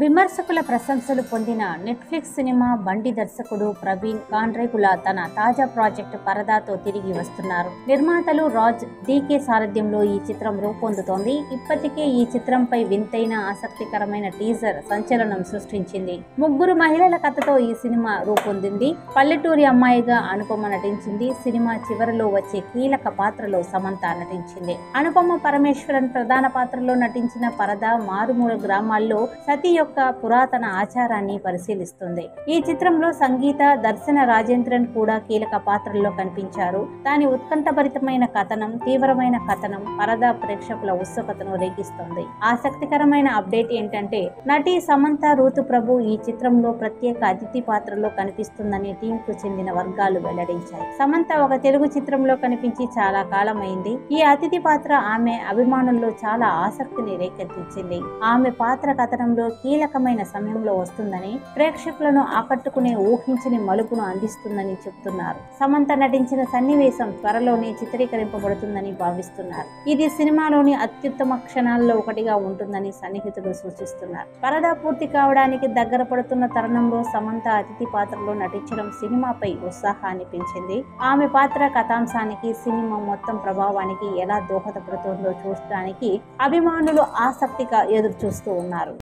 విమర్శకుల ప్రశంసలు పొందిన నెట్ఫ్లిక్స్ సినిమా బండి దర్శకుడు ప్రవీణ్ కాండ్రేగుల తన తాజా ప్రాజెక్ట్ పరదాతో తిరిగి వస్తున్నారు. నిర్మాతలు రాజ్ డీకే సారథ్యంలో ఈ చిత్రం రూపొందుతోంది. ఇప్పటికే ఈ చిత్రంపై వింతైన ఆసక్తికరమైన టీజర్ సంచలనం సృష్టించింది. ముగ్గురు మహిళల కథతో ఈ సినిమా రూపొందింది. పల్లెటూరి అమ్మాయిగా అనుపమ నటించింది. సినిమా చివరిలో వచ్చే కీలక పాత్రలో సమంత నటించింది. అనుపమ పరమేశ్వరన్ ప్రధాన పాత్రలో నటించిన పరదా మారుమూల గ్రామాల్లో సతీ యొక్క పురాతన ఆచారాన్ని పరిశీలిస్తుంది. ఈ చిత్రంలో సంగీత, దర్శన రాజేంద్రన్ కూడా కీలక పాత్రల్లో కనిపించారు. దాని ఉత్కంఠభరితమైన కథనం, తీవ్రమైన కథనం పరదా ప్రేక్షకుల ఉత్సుకతను రేగిస్తుంది. ఆసక్తికరమైన అప్డేట్ ఏంటంటే నటి సమంత ఋతుప్రభు ఈ చిత్రంలో ప్రత్యేక అతిథి పాత్రలో కనిపిస్తుందని టీం కు చెందిన వర్గాలు వెల్లడించాయి. సమంత ఒక తెలుగు చిత్రంలో కనిపించి చాలా కాలం అయింది. ఈ అతిథి పాత్ర ఆమె అభిమానుల్లో చాలా ఆసక్తిని రేకెత్తించింది. ఆమె పాత్ర కథనంలో కీలకమైన సమయంలో వస్తుందని, ప్రేక్షకులను ఆకట్టుకునే ఊహించని మలుపును అందిస్తుందని చెబుతున్నారు. సమంత నటించిన సన్నివేశం త్వరలోనే చిత్రీకరింపబడుతుందని భావిస్తున్నారు. ఇది సినిమాలోని అత్యుత్తమ క్షణాల్లో ఒకటిగా ఉంటుందని సన్నిహితులు సూచిస్తున్నారు. పరదా పూర్తి కావడానికి దగ్గర పడుతున్న తరుణంలో సమంత అతిథి పాత్రలో నటించడం సినిమాపై ఉత్సాహాన్ని పెంచింది. ఆమె పాత్ర కథాంశానికి, సినిమా మొత్తం ప్రభావానికి ఎలా దోహదపడుతుందో చూడడానికి అభిమానులు ఆసక్తిగా ఎదురు చూస్తూ ఉన్నారు.